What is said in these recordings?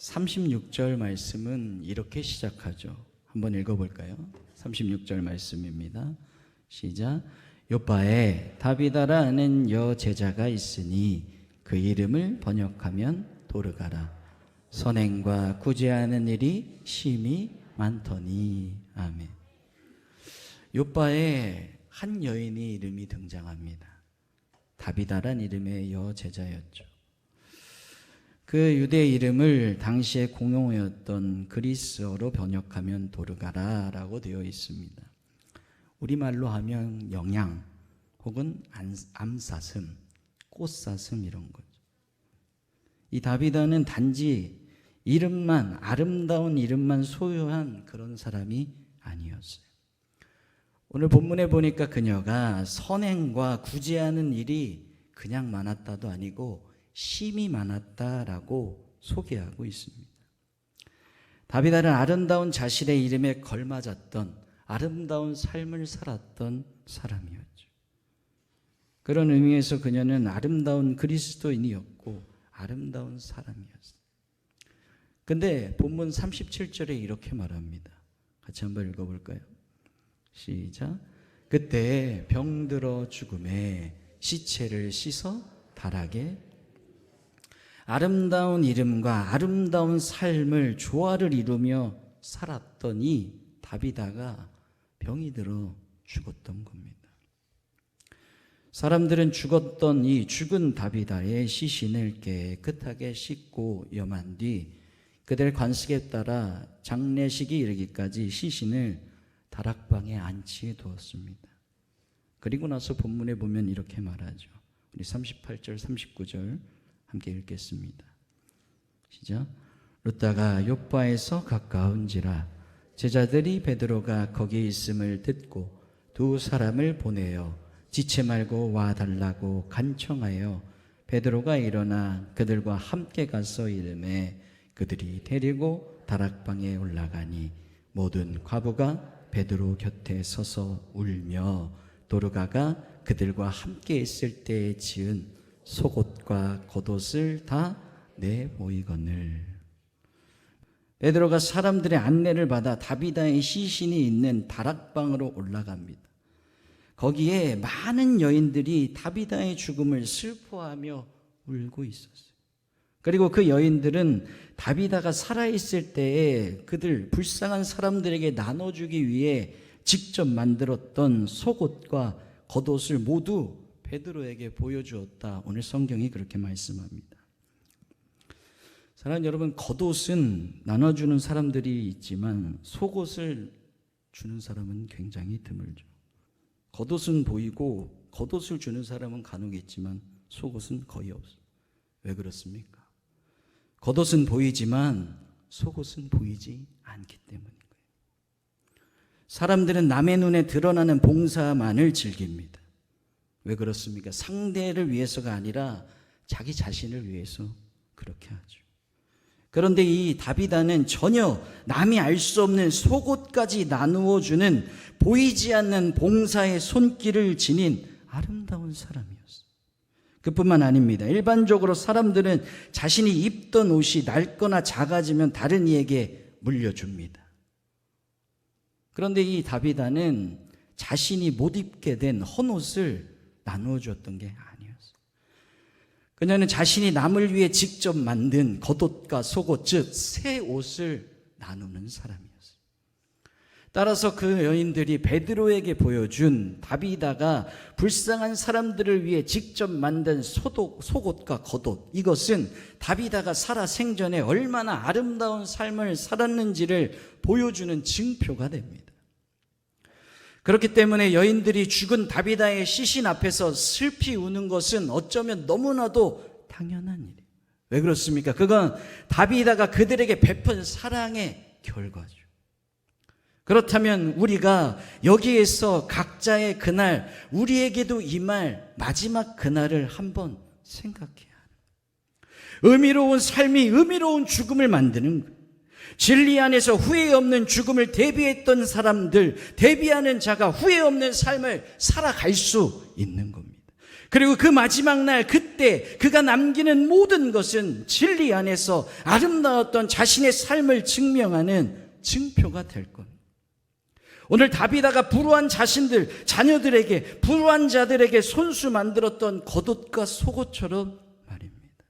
36절 말씀은 이렇게 시작하죠. 한번 읽어볼까요? 36절 말씀입니다. 시작. 요바에 다비다라는 여제자가 있으니 그 이름을 번역하면 도르가라. 선행과 구제하는 일이 심히 많더니. 아멘. 요바에 한 여인의 이름이 등장합니다. 다비다란 이름의 여제자였죠. 그 유대 이름을 당시에 공용어였던 그리스어로 번역하면 도르가라라고 되어 있습니다. 우리말로 하면 영양 혹은 암사슴, 꽃사슴 이런 거죠. 이 다비다는 단지 이름만, 아름다운 이름만 소유한 그런 사람이 아니었어요. 오늘 본문에 보니까 그녀가 선행과 구제하는 일이 그냥 많았다도 아니고 심히 많았다라고 소개하고 있습니다. 다비다는 아름다운 자신의 이름에 걸맞았던 아름다운 삶을 살았던 사람이었죠. 그런 의미에서 그녀는 아름다운 그리스도인이었고 아름다운 사람이었어요. 근데 본문 37절에 이렇게 말합니다. 같이 한번 읽어볼까요? 시작. 그때 병들어 죽음에 시체를 씻어 달하게. 아름다운 이름과 아름다운 삶을 조화를 이루며 살았던 이 다비다가 병이 들어 죽었던 겁니다. 사람들은 죽었던 이 죽은 다비다의 시신을 깨끗하게 씻고 염한 뒤 그들 관습에 따라 장례식이 이르기까지 시신을 다락방에 안치해 두었습니다. 그리고 나서 본문에 보면 이렇게 말하죠. 우리 38절 39절 함께 읽겠습니다. 시작. 룻다가 욥바에서 가까운지라 제자들이 베드로가 거기 있음을 듣고 두 사람을 보내어 지체 말고 와달라고 간청하여 베드로가 일어나 그들과 함께 가서 이르매 그들이 데리고 다락방에 올라가니 모든 과부가 베드로 곁에 서서 울며 도르가가 그들과 함께 있을 때에 지은 속옷과 겉옷을 다 내보이거늘. 베드로가 사람들의 안내를 받아 다비다의 시신이 있는 다락방으로 올라갑니다. 거기에 많은 여인들이 다비다의 죽음을 슬퍼하며 울고 있었어요. 그리고 그 여인들은 다비다가 살아있을 때에 그들 불쌍한 사람들에게 나눠주기 위해 직접 만들었던 속옷과 겉옷을 모두 베드로에게 보여주었다. 오늘 성경이 그렇게 말씀합니다. 사랑하는 여러분, 겉옷은 나눠주는 사람들이 있지만 속옷을 주는 사람은 굉장히 드물죠. 겉옷은 보이고 겉옷을 주는 사람은 간혹 있지만 속옷은 거의 없어요. 왜 그렇습니까? 겉옷은 보이지만 속옷은 보이지 않기 때문인 거예요. 사람들은 남의 눈에 드러나는 봉사만을 즐깁니다. 왜 그렇습니까? 상대를 위해서가 아니라 자기 자신을 위해서 그렇게 하죠. 그런데 이 다비다는 전혀 남이 알 수 없는 속옷까지 나누어 주는 보이지 않는 봉사의 손길을 지닌 아름다운 사람이었어요. 그뿐만 아닙니다. 일반적으로 사람들은 자신이 입던 옷이 낡거나 작아지면 다른 이에게 물려줍니다. 그런데 이 다비다는 자신이 못 입게 된 헌옷을 나누어 주었던 게 아니었어요. 그녀는 자신이 남을 위해 직접 만든 겉옷과 속옷, 즉 새 옷을 나누는 사람이었어요. 따라서 그 여인들이 베드로에게 보여준 다비다가 불쌍한 사람들을 위해 직접 만든 속옷과 겉옷, 이것은 다비다가 살아 생전에 얼마나 아름다운 삶을 살았는지를 보여주는 증표가 됩니다. 그렇기 때문에 여인들이 죽은 다비다의 시신 앞에서 슬피 우는 것은 어쩌면 너무나도 당연한 일이에요. 왜 그렇습니까? 그건 다비다가 그들에게 베푼 사랑의 결과죠. 그렇다면 우리가 여기에서 각자의 그날, 우리에게도 임할 마지막 그날을 한번 생각해야 합니다. 의미로운 삶이 의미로운 죽음을 만드는 거예요. 진리 안에서 후회 없는 죽음을 대비했던 사람들, 대비하는 자가 후회 없는 삶을 살아갈 수 있는 겁니다. 그리고 그 마지막 날 그때 그가 남기는 모든 것은 진리 안에서 아름다웠던 자신의 삶을 증명하는 증표가 될 것. 오늘 다비다가 불우한 자신들, 자녀들에게, 불우한 자들에게 손수 만들었던 겉옷과 속옷처럼 말입니다.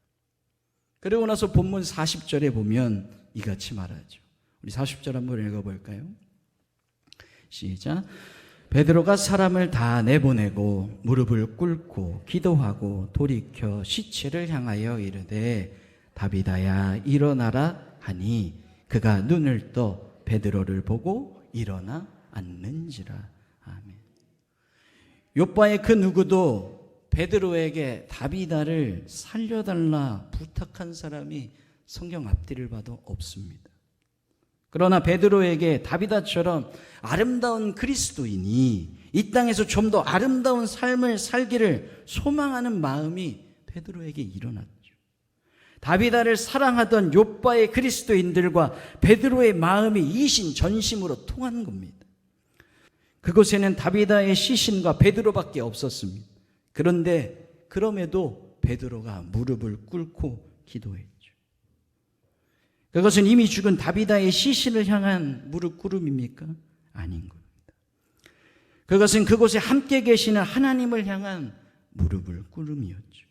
그리고 나서 본문 40절에 보면 이같이 말하죠. 우리 40절 한번 읽어볼까요? 시작. 베드로가 사람을 다 내보내고 무릎을 꿇고 기도하고 돌이켜 시체를 향하여 이르되 다비다야 일어나라 하니 그가 눈을 떠 베드로를 보고 일어나 앉는지라. 아멘. 욥바의 그 누구도 베드로에게 다비다를 살려달라 부탁한 사람이 성경 앞뒤를 봐도 없습니다. 그러나 베드로에게 다비다처럼 아름다운 그리스도인이 이 땅에서 좀 더 아름다운 삶을 살기를 소망하는 마음이 베드로에게 일어났죠. 다비다를 사랑하던 욥바의 그리스도인들과 베드로의 마음이 이신전심으로 통한 겁니다. 그곳에는 다비다의 시신과 베드로밖에 없었습니다. 그런데 그럼에도 베드로가 무릎을 꿇고 기도했죠. 그것은 이미 죽은 다비다의 시신을 향한 무릎 꿇음입니까? 아닌 겁니다. 그것은 그곳에 함께 계시는 하나님을 향한 무릎을 꿇음이었죠.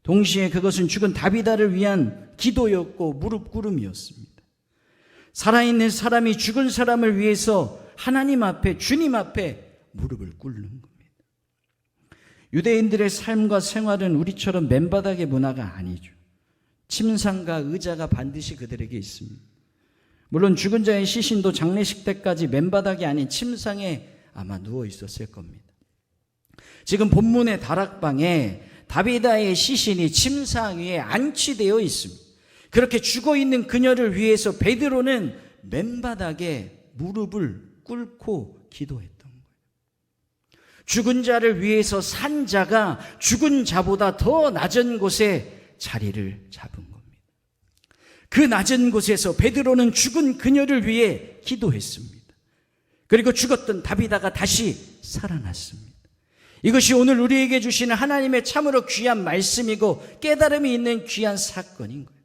동시에 그것은 죽은 다비다를 위한 기도였고 무릎 꿇음이었습니다. 살아있는 사람이 죽은 사람을 위해서 하나님 앞에, 주님 앞에 무릎을 꿇는 겁니다. 유대인들의 삶과 생활은 우리처럼 맨바닥의 문화가 아니죠. 침상과 의자가 반드시 그들에게 있습니다. 물론 죽은 자의 시신도 장례식 때까지 맨바닥이 아닌 침상에 아마 누워 있었을 겁니다. 지금 본문의 다락방에 다비다의 시신이 침상 위에 안치되어 있습니다. 그렇게 죽어있는 그녀를 위해서 베드로는 맨바닥에 무릎을 꿇고 기도했던 거예요. 죽은 자를 위해서 산 자가 죽은 자보다 더 낮은 곳에 자리를 잡은 겁니다. 그 낮은 곳에서 베드로는 죽은 그녀를 위해 기도했습니다. 그리고 죽었던 다비다가 다시 살아났습니다. 이것이 오늘 우리에게 주시는 하나님의 참으로 귀한 말씀이고 깨달음이 있는 귀한 사건인 거예요.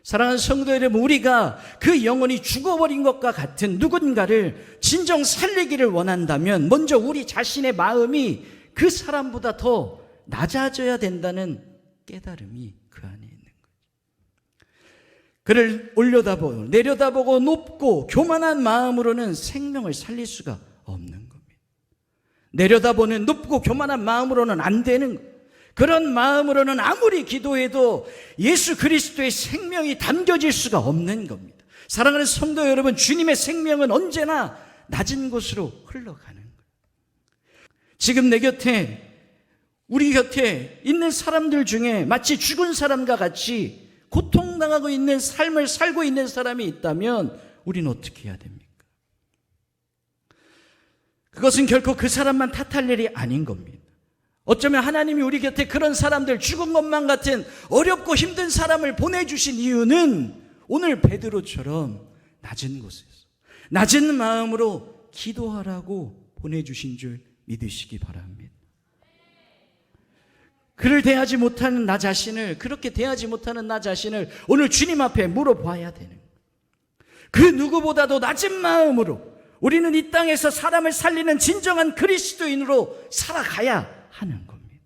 사랑하는 성도 여러분, 우리가 그 영혼이 죽어버린 것과 같은 누군가를 진정 살리기를 원한다면 먼저 우리 자신의 마음이 그 사람보다 더 낮아져야 된다는 깨달음이 그 안에 있는 거죠. 그를 올려다보고 내려다보고 높고 교만한 마음으로는 생명을 살릴 수가 없는 겁니다. 내려다보는 높고 교만한 마음으로는 안 되는 거예요. 그런 마음으로는 아무리 기도해도 예수 그리스도의 생명이 담겨질 수가 없는 겁니다. 사랑하는 성도 여러분, 주님의 생명은 언제나 낮은 곳으로 흘러가는 거예요. 지금 내 곁에, 우리 곁에 있는 사람들 중에 마치 죽은 사람과 같이 고통당하고 있는 삶을 살고 있는 사람이 있다면 우리는 어떻게 해야 됩니까? 그것은 결코 그 사람만 탓할 일이 아닌 겁니다. 어쩌면 하나님이 우리 곁에 그런 사람들, 죽은 것만 같은 어렵고 힘든 사람을 보내주신 이유는 오늘 베드로처럼 낮은 곳에서 낮은 마음으로 기도하라고 보내주신 줄 믿으시기 바랍니다. 그를 대하지 못하는 나 자신을, 그렇게 대하지 못하는 나 자신을 오늘 주님 앞에 물어봐야 되는 거예요. 그 누구보다도 낮은 마음으로 우리는 이 땅에서 사람을 살리는 진정한 그리스도인으로 살아가야 하는 겁니다.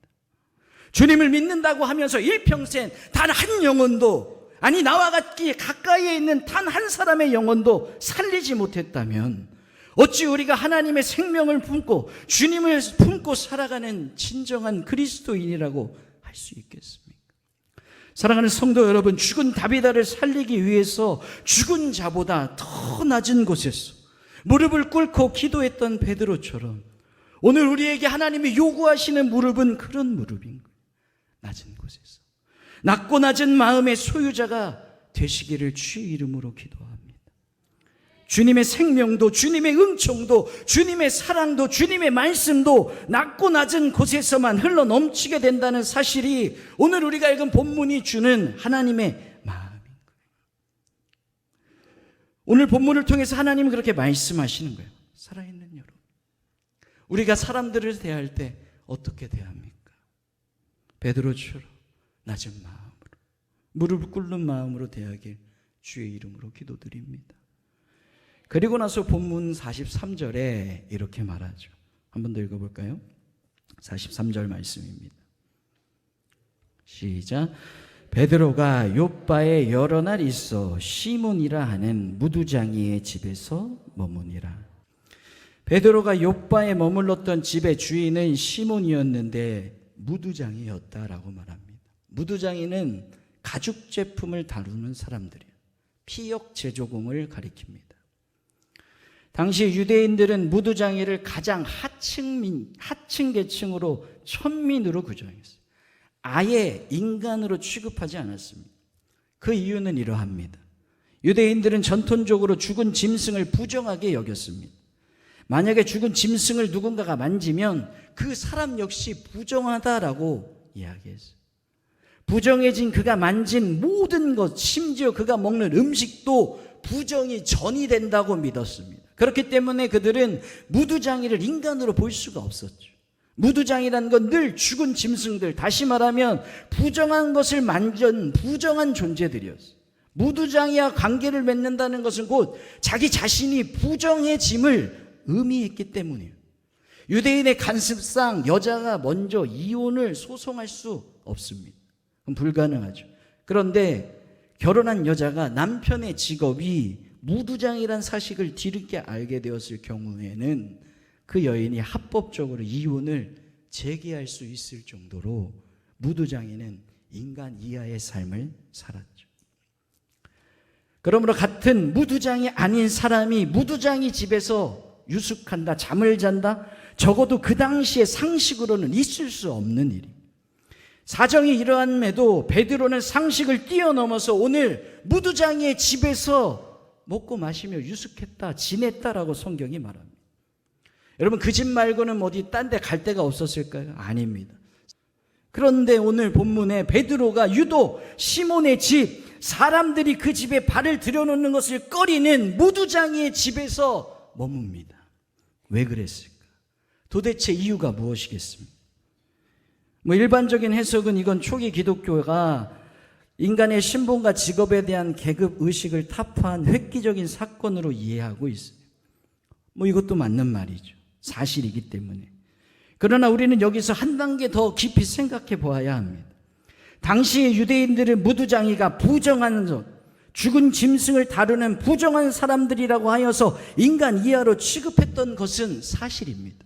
주님을 믿는다고 하면서 일평생 단 한 영혼도, 아니 나와 같기 가까이에 있는 단 한 사람의 영혼도 살리지 못했다면 어찌 우리가 하나님의 생명을 품고 주님을 품고 살아가는 진정한 그리스도인이라고 할 수 있겠습니까? 사랑하는 성도 여러분, 죽은 다비다를 살리기 위해서 죽은 자보다 더 낮은 곳에서 무릎을 꿇고 기도했던 베드로처럼 오늘 우리에게 하나님이 요구하시는 무릎은 그런 무릎인 거예요. 낮은 곳에서 낮고 낮은 마음의 소유자가 되시기를 주의 이름으로 기도합니다. 주님의 생명도, 주님의 은총도, 주님의 사랑도, 주님의 말씀도 낮고 낮은 곳에서만 흘러 넘치게 된다는 사실이 오늘 우리가 읽은 본문이 주는 하나님의 마음인 거예요. 오늘 본문을 통해서 하나님은 그렇게 말씀하시는 거예요. 살아있는 여러분, 우리가 사람들을 대할 때 어떻게 대합니까? 베드로처럼 낮은 마음으로, 무릎 꿇는 마음으로 대하길 주의 이름으로 기도드립니다. 그리고 나서 본문 43절에 이렇게 말하죠. 한 번 더 읽어볼까요? 43절 말씀입니다. 시작. 베드로가 요빠에 여러 날 있어 시몬이라 하는 무두장이의 집에서 머무니라. 베드로가 요빠에 머물렀던 집의 주인은 시몬이었는데 무두장이였다라고 말합니다. 무두장이는 가죽 제품을 다루는 사람들이에요. 피역 제조공을 가리킵니다. 당시 유대인들은 무두장이를 가장 하층 계층으로 천민으로 규정했어요. 아예 인간으로 취급하지 않았습니다. 그 이유는 이러합니다. 유대인들은 전통적으로 죽은 짐승을 부정하게 여겼습니다. 만약에 죽은 짐승을 누군가가 만지면 그 사람 역시 부정하다라고 이야기했어요. 부정해진 그가 만진 모든 것, 심지어 그가 먹는 음식도 부정이 전이 된다고 믿었습니다. 그렇기 때문에 그들은 무두장이를 인간으로 볼 수가 없었죠. 무두장이라는 건 늘 죽은 짐승들, 다시 말하면 부정한 것을 만진 부정한 존재들이었어요. 무두장이와 관계를 맺는다는 것은 곧 자기 자신이 부정해짐을 의미했기 때문이에요. 유대인의 관습상 여자가 먼저 이혼을 소송할 수 없습니다. 그럼 불가능하죠. 그런데 결혼한 여자가 남편의 직업이 무두장이란 사실을 뒤늦게 알게 되었을 경우에는 그 여인이 합법적으로 이혼을 제기할 수 있을 정도로 무두장이는 인간 이하의 삶을 살았죠. 그러므로 같은 무두장이 아닌 사람이 무두장이 집에서 유숙한다, 잠을 잔다, 적어도 그 당시의 상식으로는 있을 수 없는 일이. 사정이 이러함에도 베드로는 상식을 뛰어넘어서 오늘 무두장이의 집에서 먹고 마시며 유숙했다, 지냈다라고 성경이 말합니다. 여러분, 그 집 말고는 어디 딴 데 갈 데가 없었을까요? 아닙니다. 그런데 오늘 본문에 베드로가 유독 시몬의 집, 사람들이 그 집에 발을 들여놓는 것을 꺼리는 무두장이의 집에서 머뭅니다. 왜 그랬을까? 도대체 이유가 무엇이겠습니까? 일반적인 해석은 이건 초기 기독교가 인간의 신분과 직업에 대한 계급 의식을 타파한 획기적인 사건으로 이해하고 있어요. 이것도 맞는 말이죠. 사실이기 때문에. 그러나 우리는 여기서 한 단계 더 깊이 생각해 보아야 합니다. 당시의 유대인들은 무두장이가 부정한, 죽은 짐승을 다루는 부정한 사람들이라고 하여서 인간 이하로 취급했던 것은 사실입니다.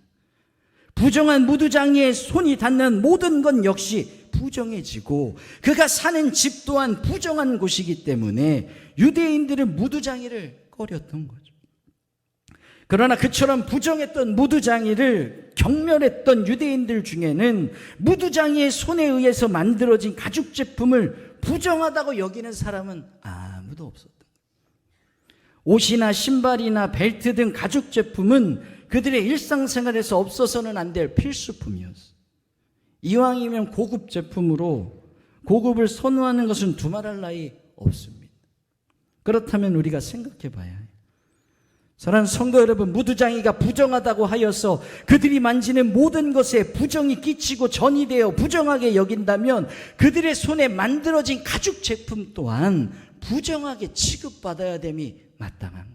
부정한 무두장이의 손이 닿는 모든 것 역시 부정해지고 그가 사는 집 또한 부정한 곳이기 때문에 유대인들은 무두장이를 꺼렸던 거죠. 그러나 그처럼 부정했던 무두장이를 경멸했던 유대인들 중에는 무두장이의 손에 의해서 만들어진 가죽 제품을 부정하다고 여기는 사람은 아무도 없었던 거예요. 옷이나 신발이나 벨트 등 가죽 제품은 그들의 일상생활에서 없어서는 안 될 필수품이었어요. 이왕이면 고급 제품으로 고급을 선호하는 것은 두말할 나위 없습니다. 그렇다면 우리가 생각해 봐야 해요. 사랑하는 성도 여러분, 무두장이가 부정하다고 하여서 그들이 만지는 모든 것에 부정이 끼치고 전이 되어 부정하게 여긴다면 그들의 손에 만들어진 가죽 제품 또한 부정하게 취급받아야 됨이 마땅한 거예요.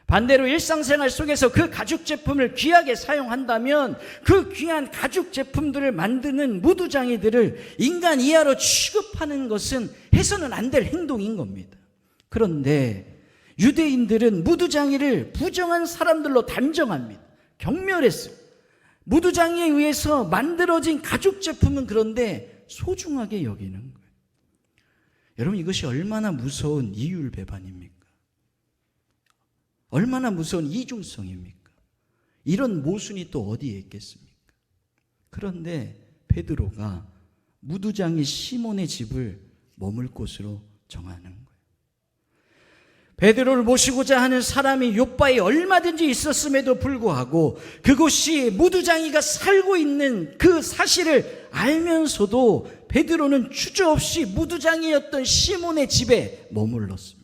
반대로 일상생활 속에서 그 가죽 제품을 귀하게 사용한다면 그 귀한 가죽 제품들을 만드는 무두장이들을 인간 이하로 취급하는 것은 해서는 안 될 행동인 겁니다. 그런데 유대인들은 무두장이를 부정한 사람들로 단정합니다. 경멸했어요. 무두장이에 의해서 만들어진 가죽 제품은 그런데 소중하게 여기는 거예요. 여러분, 이것이 얼마나 무서운 이율배반입니까? 얼마나 무서운 이중성입니까? 이런 모순이 또 어디에 있겠습니까? 그런데 베드로가 무두장이 시몬의 집을 머물 곳으로 정하는 거예요. 베드로를 모시고자 하는 사람이 요빠에 얼마든지 있었음에도 불구하고 그곳이 무두장이가 살고 있는 그 사실을 알면서도 베드로는 주저없이 무두장이였던 시몬의 집에 머물렀습니다.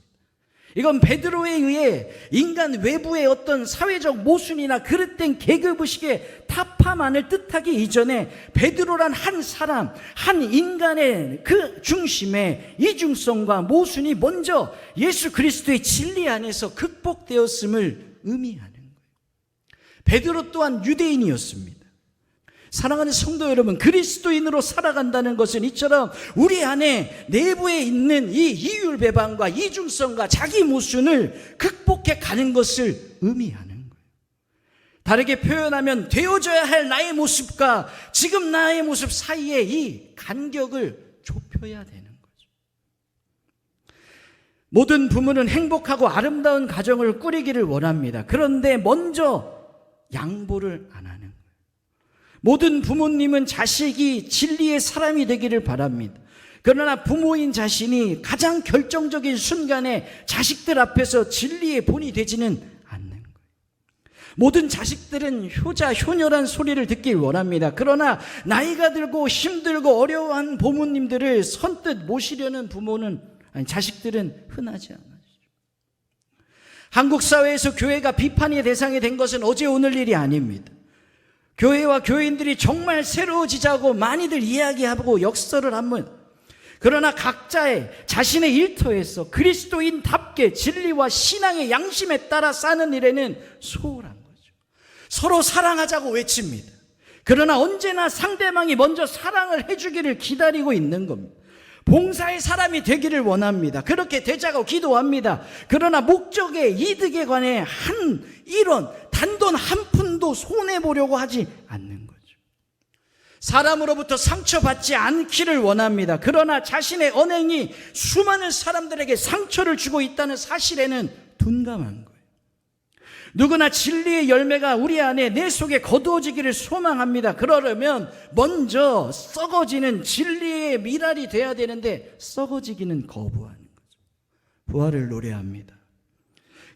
이건 베드로에 의해 인간 외부의 어떤 사회적 모순이나 그릇된 계급의식의 타파만을 뜻하기 이전에 베드로란 한 사람, 한 인간의 그 중심에 이중성과 모순이 먼저 예수 그리스도의 진리 안에서 극복되었음을 의미하는 거예요. 베드로 또한 유대인이었습니다. 사랑하는 성도 여러분, 그리스도인으로 살아간다는 것은 이처럼 우리 안에 내부에 있는 이 이율배반과 이중성과 자기 모순을 극복해 가는 것을 의미하는 거예요. 다르게 표현하면 되어져야 할 나의 모습과 지금 나의 모습 사이에 이 간격을 좁혀야 되는 거죠. 모든 부모는 행복하고 아름다운 가정을 꾸리기를 원합니다. 그런데 먼저 양보를 안 하는 거예요. 모든 부모님은 자식이 진리의 사람이 되기를 바랍니다. 그러나 부모인 자신이 가장 결정적인 순간에 자식들 앞에서 진리의 본이 되지는 않는 거예요. 모든 자식들은 효자, 효녀란 소리를 듣길 원합니다. 그러나 나이가 들고 힘들고 어려워한 부모님들을 선뜻 모시려는 자식들은 흔하지 않아요. 한국 사회에서 교회가 비판의 대상이 된 것은 어제 오늘 일이 아닙니다. 교회와 교인들이 정말 새로워지자고 많이들 이야기하고 역설을 하면, 그러나 각자의 자신의 일터에서 그리스도인답게 진리와 신앙의 양심에 따라 사는 일에는 소홀한 거죠. 서로 사랑하자고 외칩니다. 그러나 언제나 상대방이 먼저 사랑을 해주기를 기다리고 있는 겁니다. 봉사의 사람이 되기를 원합니다. 그렇게 되자고 기도합니다. 그러나 목적의 이득에 관해 한 일원, 단돈 한 푼도 손해보려고 하지 않는 거죠. 사람으로부터 상처받지 않기를 원합니다. 그러나 자신의 언행이 수많은 사람들에게 상처를 주고 있다는 사실에는 둔감한 거예요. 누구나 진리의 열매가 우리 안에 내 속에 거두어지기를 소망합니다. 그러려면 먼저 썩어지는 진리의 미랄이 돼야 되는데 썩어지기는 거부하는 거죠. 부활을 노래합니다.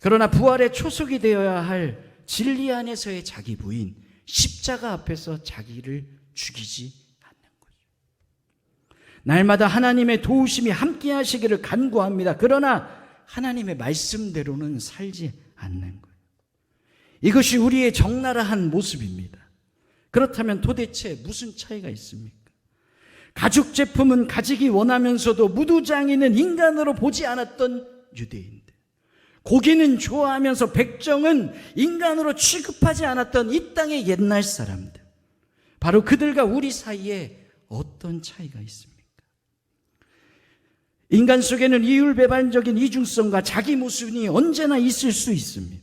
그러나 부활의 초석이 되어야 할 진리 안에서의 자기 부인, 십자가 앞에서 자기를 죽이지 않는 거죠. 날마다 하나님의 도우심이 함께 하시기를 간구합니다. 그러나 하나님의 말씀대로는 살지 않는 거예요. 이것이 우리의 적나라한 모습입니다. 그렇다면 도대체 무슨 차이가 있습니까? 가죽 제품은 가지기 원하면서도 무두장이는 인간으로 보지 않았던 유대인들, 고기는 좋아하면서 백정은 인간으로 취급하지 않았던 이 땅의 옛날 사람들, 바로 그들과 우리 사이에 어떤 차이가 있습니까? 인간 속에는 이율배반적인 이중성과 자기 모순이 언제나 있을 수 있습니다.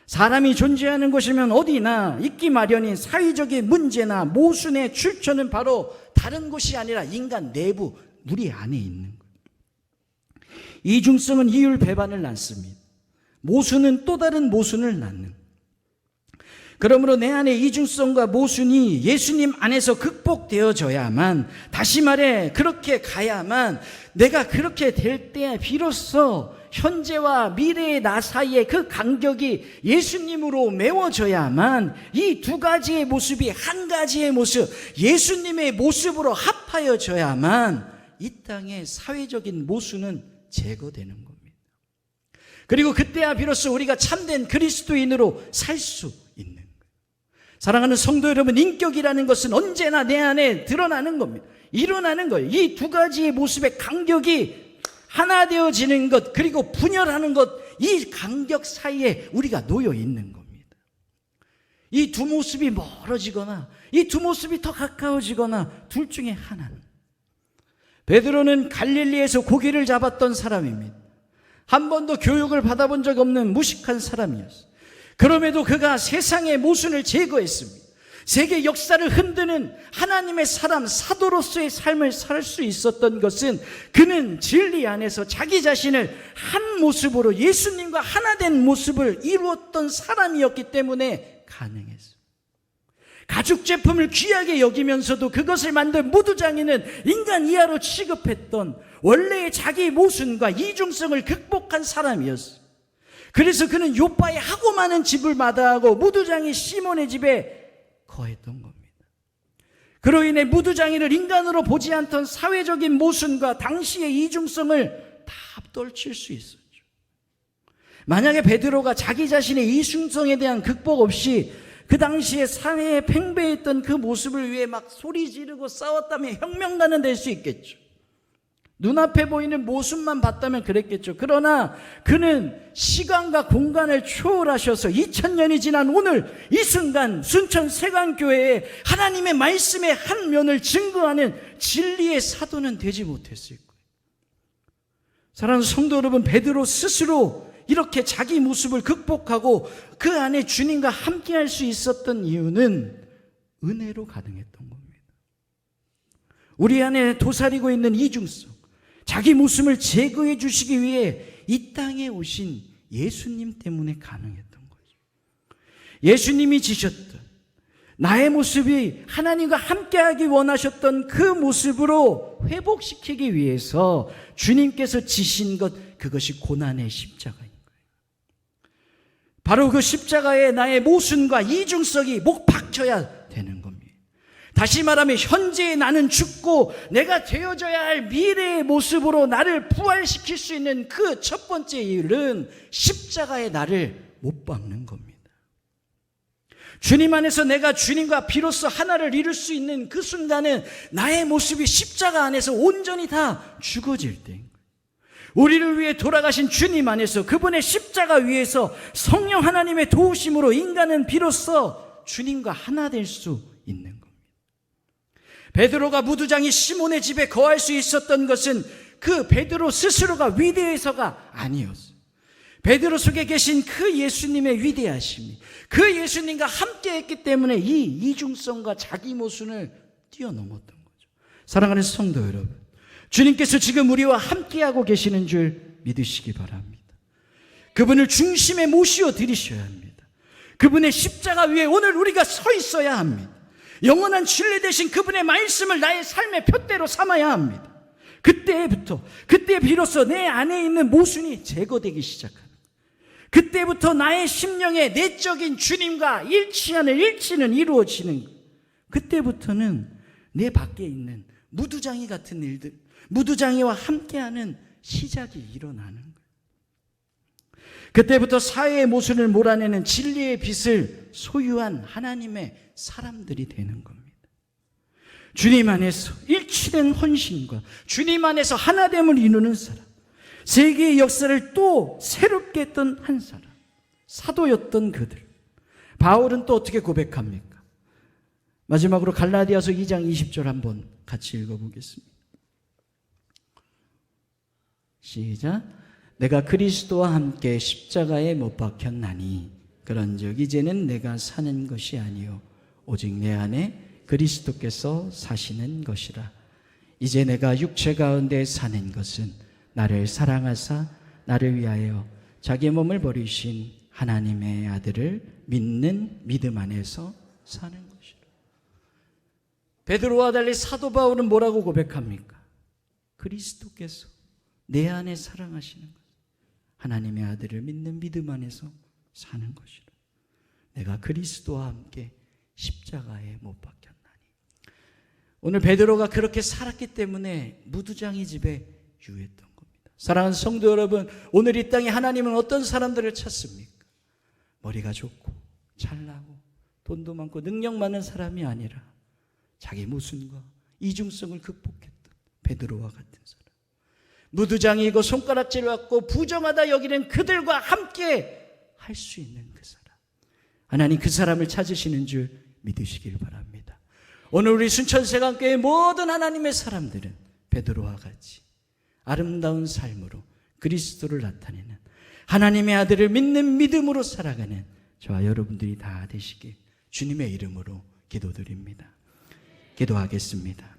사람이 존재하는 곳이면 어디나 있기 마련인 사회적인 문제나 모순의 출처는 바로 다른 곳이 아니라 인간 내부, 우리 안에 있는 거예요. 이중성은 이율배반을 낳습니다. 모순은 또 다른 모순을 낳는. 그러므로 내 안에 이중성과 모순이 예수님 안에서 극복되어져야만, 다시 말해 그렇게 가야만, 내가 그렇게 될 때 비로소 현재와 미래의 나 사이의 그 간격이 예수님으로 메워져야만 이 두 가지의 모습이 한 가지의 모습, 예수님의 모습으로 합하여져야만 이 땅의 사회적인 모순은 제거되는 겁니다. 그리고 그때야 비로소 우리가 참된 그리스도인으로 살 수 있는 거예요. 사랑하는 성도 여러분, 인격이라는 것은 언제나 내 안에 드러나는 겁니다. 일어나는 거예요. 이 두 가지의 모습의 간격이 하나 되어지는 것, 그리고 분열하는 것, 이 간격 사이에 우리가 놓여 있는 겁니다. 이 두 모습이 멀어지거나 이 두 모습이 더 가까워지거나 둘 중에 하나는. 베드로는 갈릴리에서 고기를 잡았던 사람입니다. 한 번도 교육을 받아본 적 없는 무식한 사람이었어요. 그럼에도 그가 세상의 모순을 제거했습니다. 세계 역사를 흔드는 하나님의 사람, 사도로서의 삶을 살 수 있었던 것은 그는 진리 안에서 자기 자신을 한 모습으로 예수님과 하나 된 모습을 이루었던 사람이었기 때문에 가능했어요. 가죽 제품을 귀하게 여기면서도 그것을 만든 무두장이는 인간 이하로 취급했던 원래의 자기 모순과 이중성을 극복한 사람이었어요. 그래서 그는 요바에 하고 많은 집을 마다하고 무두장이 시몬의 집에 거했던 겁니다. 그로 인해 무두장이를 인간으로 보지 않던 사회적인 모순과 당시의 이중성을 다 떨칠 수 있었죠. 만약에 베드로가 자기 자신의 이중성에 대한 극복 없이 그 당시에 사회에 팽배했던 그 모습을 위해 막 소리 지르고 싸웠다면 혁명가는 될 수 있겠죠. 눈앞에 보이는 모습만 봤다면 그랬겠죠. 그러나 그는 시간과 공간을 초월하셔서 2000년이 지난 오늘 이 순간 순천 세관교회에 하나님의 말씀의 한 면을 증거하는 진리의 사도는 되지 못했을 거예요. 사랑하는 성도 여러분, 베드로 스스로 이렇게 자기 모습을 극복하고 그 안에 주님과 함께할 수 있었던 이유는 은혜로 가능했던 겁니다. 우리 안에 도사리고 있는 이중성, 자기 모습을 제거해 주시기 위해 이 땅에 오신 예수님 때문에 가능했던 거죠. 예수님이 지셨던 나의 모습이 하나님과 함께하기 원하셨던 그 모습으로 회복시키기 위해서 주님께서 지신 것, 그것이 고난의 십자가인 거예요. 바로 그 십자가에 나의 모순과 이중성이 목 박혀야 되는 겁니다. 다시 말하면 현재의 나는 죽고 내가 되어져야 할 미래의 모습으로 나를 부활시킬 수 있는 그 첫 번째 일은 십자가에 나를 못 박는 겁니다. 주님 안에서 내가 주님과 비로소 하나를 이룰 수 있는 그 순간은 나의 모습이 십자가 안에서 온전히 다 죽어질 때인 거예요. 우리를 위해 돌아가신 주님 안에서 그분의 십자가 위에서 성령 하나님의 도우심으로 인간은 비로소 주님과 하나 될 수 있는 겁니다. 베드로가 무두장이 시몬의 집에 거할 수 있었던 것은 그 베드로 스스로가 위대해서가 아니었어요. 베드로 속에 계신 그 예수님의 위대하심이, 그 예수님과 함께했기 때문에 이 이중성과 자기 모순을 뛰어넘었던 거죠. 사랑하는 성도 여러분, 주님께서 지금 우리와 함께하고 계시는 줄 믿으시기 바랍니다. 그분을 중심에 모시어 드리셔야 합니다. 그분의 십자가 위에 오늘 우리가 서 있어야 합니다. 영원한 진리 되신 그분의 말씀을 나의 삶의 표대로 삼아야 합니다. 그때 비로소 내 안에 있는 모순이 제거되기 시작합니다. 그때부터 나의 심령의 내적인 주님과 일치는 이루어지는 거예요. 그때부터는 내 밖에 있는 무두장이 같은 일들, 무두장이와 함께하는 시작이 일어나는 거예요. 그때부터 사회의 모순을 몰아내는 진리의 빛을 소유한 하나님의 사람들이 되는 겁니다. 주님 안에서 일치된 헌신과 주님 안에서 하나됨을 이루는 사람, 세계의 역사를 또 새롭게 했던 한 사람, 사도였던 그들. 바울은 또 어떻게 고백합니까? 마지막으로 갈라디아서 2장 20절 한번 같이 읽어보겠습니다. 시작. 내가 그리스도와 함께 십자가에 못 박혔나니 그런즉 이제는 내가 사는 것이 아니요 오직 내 안에 그리스도께서 사시는 것이라. 이제 내가 육체 가운데 사는 것은 나를 사랑하사 나를 위하여 자기 몸을 버리신 하나님의 아들을 믿는 믿음 안에서 사는 것이라. 베드로와 달리 사도 바울은 뭐라고 고백합니까? 그리스도께서 내 안에 사랑하시는 것, 하나님의 아들을 믿는 믿음 안에서 사는 것이라. 내가 그리스도와 함께 십자가에 못 박혔나니. 오늘 베드로가 그렇게 살았기 때문에 무두장이 집에 유했던 겁니다. 사랑하는 성도 여러분, 오늘 이 땅에 하나님은 어떤 사람들을 찾습니까? 머리가 좋고 잘나고 돈도 많고 능력 많은 사람이 아니라 자기 모순과 이중성을 극복했던 베드로와 같은 사람, 무두장이고 손가락질 받고 부정하다 여기는 그들과 함께 할 수 있는 그 사람, 하나님 그 사람을 찾으시는 줄 믿으시길 바랍니다. 오늘 우리 순천세관교회 모든 하나님의 사람들은 베드로와 같이 아름다운 삶으로 그리스도를 나타내는 하나님의 아들을 믿는 믿음으로 살아가는 저와 여러분들이 다 되시길 주님의 이름으로 기도드립니다. 기도하겠습니다.